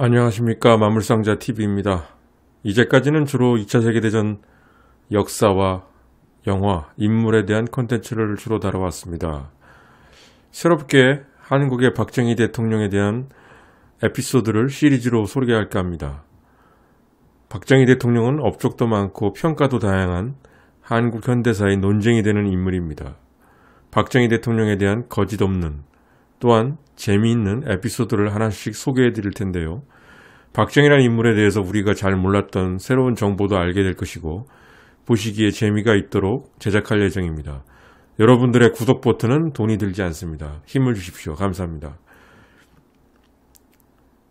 안녕하십니까. 만물상자TV입니다. 이제까지는 주로 2차 세계대전 역사와 영화, 인물에 대한 콘텐츠를 주로 다뤄왔습니다. 새롭게 한국의 박정희 대통령에 대한 에피소드를 시리즈로 소개할까 합니다. 박정희 대통령은 업적도 많고 평가도 다양한 한국 현대사의 논쟁이 되는 인물입니다. 박정희 대통령에 대한 거짓 없는 또한 재미있는 에피소드를 하나씩 소개해 드릴 텐데요. 박정희라는 인물에 대해서 우리가 잘 몰랐던 새로운 정보도 알게 될 것이고 보시기에 재미가 있도록 제작할 예정입니다. 여러분들의 구독 버튼은 돈이 들지 않습니다. 힘을 주십시오. 감사합니다.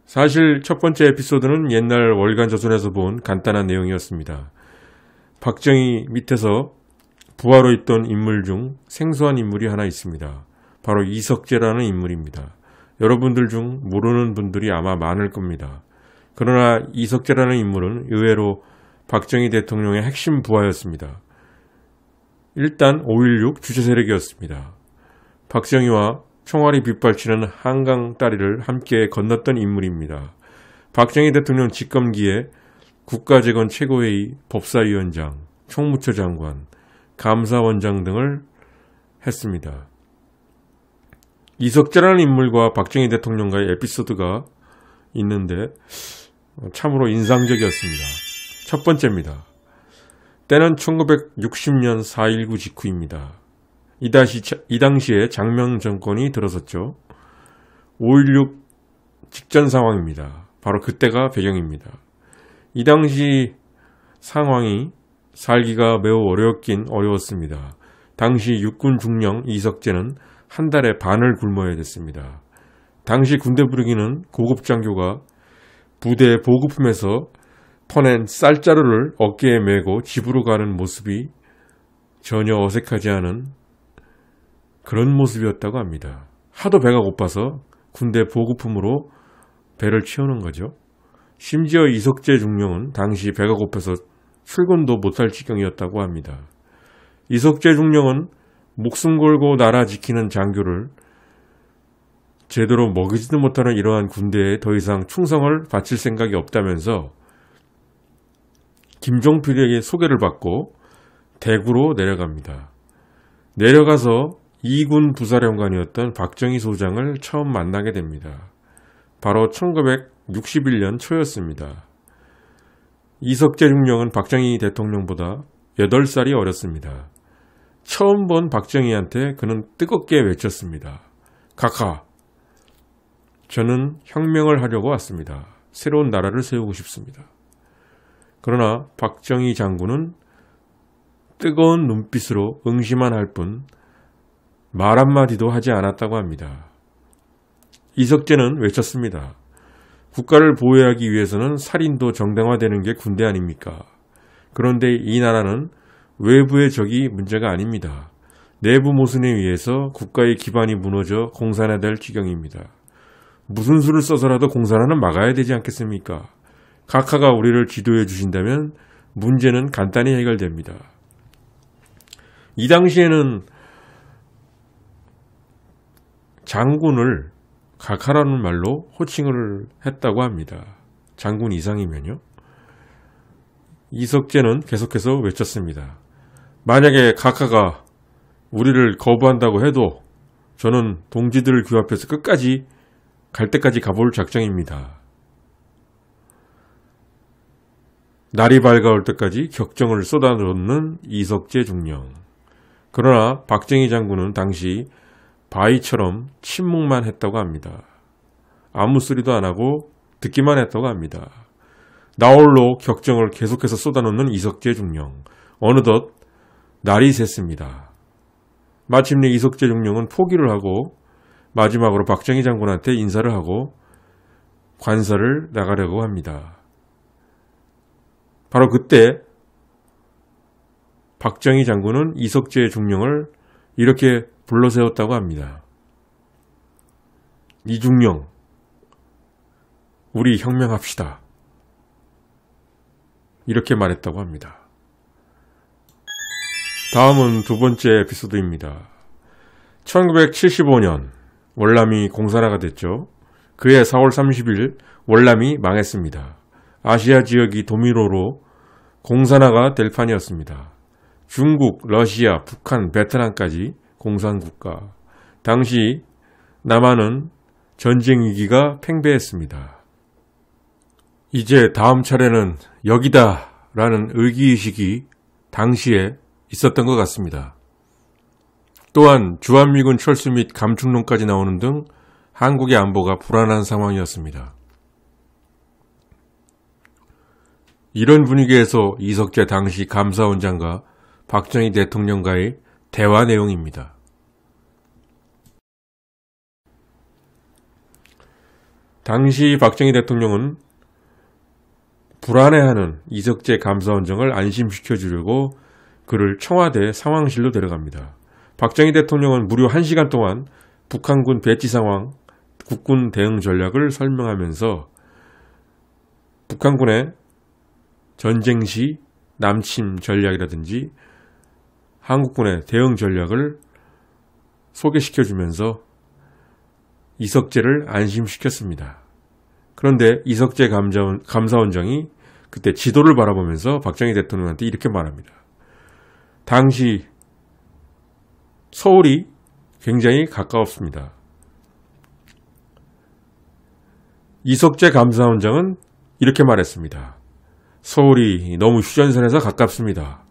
사실 첫 번째 에피소드는 옛날 월간조선에서 본 간단한 내용이었습니다. 박정희 밑에서 부하로 있던 인물 중 생소한 인물이 하나 있습니다. 바로 이석재라는 인물입니다. 여러분들 중 모르는 분들이 아마 많을 겁니다. 그러나 이석재라는 인물은 의외로 박정희 대통령의 핵심 부하였습니다. 일단 5.16 주체 세력이었습니다. 박정희와 총알이 빗발치는 한강 다리를 함께 건넜던 인물입니다. 박정희 대통령 집권기에 국가재건 최고회의 법사위원장, 총무처 장관, 감사원장 등을 했습니다. 이석재라는 인물과 박정희 대통령과의 에피소드가 있는데 참으로 인상적이었습니다. 첫 번째입니다. 때는 1960년 4.19 직후입니다. 이 당시에 장명 정권이 들어섰죠. 5.16 직전 상황입니다. 바로 그때가 배경입니다. 이 당시 상황이 살기가 매우 어려웠습니다. 당시 육군 중령 이석재는 한 달에 반을 굶어야 됐습니다. 당시 군대 부르기는 고급 장교가 부대 보급품에서 퍼낸 쌀자루를 어깨에 메고 집으로 가는 모습이 전혀 어색하지 않은 그런 모습이었다고 합니다. 하도 배가 고파서 군대 보급품으로 배를 채우는 거죠. 심지어 이석재 중령은 당시 배가 고파서 출근도 못할 지경이었다고 합니다. 이석재 중령은 목숨 걸고 나라 지키는 장교를 제대로 먹이지도 못하는 이러한 군대에 더 이상 충성을 바칠 생각이 없다면서 김종필에게 소개를 받고 대구로 내려갑니다. 내려가서 2군 부사령관이었던 박정희 소장을 처음 만나게 됩니다. 바로 1961년 초였습니다. 이석재 중령은 박정희 대통령보다 8살이 어렸습니다. 처음 본 박정희한테 그는 뜨겁게 외쳤습니다. 각하, 저는 혁명을 하려고 왔습니다. 새로운 나라를 세우고 싶습니다. 그러나 박정희 장군은 뜨거운 눈빛으로 응시만 할 뿐 말 한마디도 하지 않았다고 합니다. 이석재는 외쳤습니다. 국가를 보호하기 위해서는 살인도 정당화되는 게 군대 아닙니까? 그런데 이 나라는 외부의 적이 문제가 아닙니다. 내부 모순에 의해서 국가의 기반이 무너져 공산화될 지경입니다. 무슨 수를 써서라도 공산화는 막아야 되지 않겠습니까? 각하가 우리를 지도해 주신다면 문제는 간단히 해결됩니다. 이 당시에는 장군을 각하라는 말로 호칭을 했다고 합니다. 장군 이상이면요. 이석재는 계속해서 외쳤습니다. 만약에 각하가 우리를 거부한다고 해도 저는 동지들을 규합해서 끝까지 갈 때까지 가볼 작정입니다. 날이 밝아올 때까지 격정을 쏟아놓는 이석재 중령. 그러나 박정희 장군은 당시 바위처럼 침묵만 했다고 합니다. 아무 소리도 안 하고 듣기만 했다고 합니다. 나홀로 격정을 계속해서 쏟아놓는 이석재 중령. 어느덧 날이 샜습니다. 마침내 이석재 중령은 포기를 하고 마지막으로 박정희 장군한테 인사를 하고 관사를 나가려고 합니다. 바로 그때 박정희 장군은 이석재 중령을 이렇게 불러세웠다고 합니다. 이중령, 우리 혁명합시다. 이렇게 말했다고 합니다. 다음은 두 번째 에피소드입니다. 1975년 월남이 공산화가 됐죠. 그해 4월 30일 월남이 망했습니다. 아시아 지역이 도미노로 공산화가 될 판이었습니다. 중국, 러시아, 북한, 베트남까지 공산국가. 당시 남한은 전쟁 위기가 팽배했습니다. 이제 다음 차례는 여기다 라는 의기의식이 당시에 있었던 것 같습니다. 또한 주한미군 철수 및 감축론까지 나오는 등 한국의 안보가 불안한 상황이었습니다. 이런 분위기에서 이석재 당시 감사원장과 박정희 대통령과의 대화 내용입니다. 당시 박정희 대통령은 불안해하는 이석재 감사원장을 안심시켜주려고 그를 청와대 상황실로 데려갑니다. 박정희 대통령은 무려 1시간 동안 북한군 배치 상황, 국군 대응 전략을 설명하면서 북한군의 전쟁 시 남침 전략이라든지 한국군의 대응 전략을 소개시켜주면서 이석재를 안심시켰습니다. 그런데 이석재 감사원장이 그때 지도를 바라보면서 박정희 대통령한테 이렇게 말합니다. 당시 서울이 굉장히 가까웠습니다. 이석재 감사원장은 이렇게 말했습니다. 서울이 너무 휴전선에서 가깝습니다.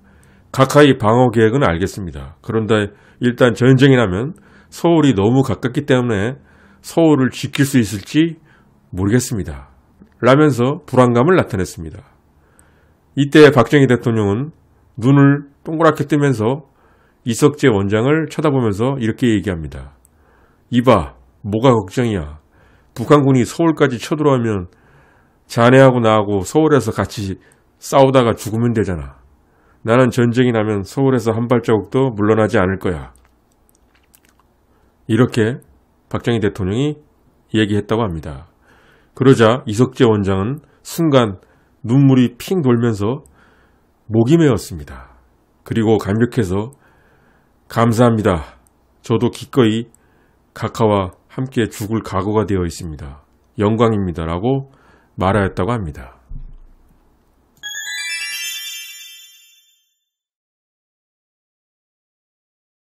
가까이 방어 계획은 알겠습니다. 그런데 일단 전쟁이 나면 서울이 너무 가깝기 때문에 서울을 지킬 수 있을지 모르겠습니다. 라면서 불안감을 나타냈습니다. 이때 박정희 대통령은 눈을 동그랗게 뜨면서 이석재 원장을 쳐다보면서 이렇게 얘기합니다. 이봐, 뭐가 걱정이야. 북한군이 서울까지 쳐들어오면 자네하고 나하고 서울에서 같이 싸우다가 죽으면 되잖아. 나는 전쟁이 나면 서울에서 한 발자국도 물러나지 않을 거야. 이렇게 박정희 대통령이 얘기했다고 합니다. 그러자 이석재 원장은 순간 눈물이 핑 돌면서 목이 메었습니다. 그리고 감격해서 감사합니다. 저도 기꺼이 각하와 함께 죽을 각오가 되어 있습니다. 영광입니다. 라고 말하였다고 합니다.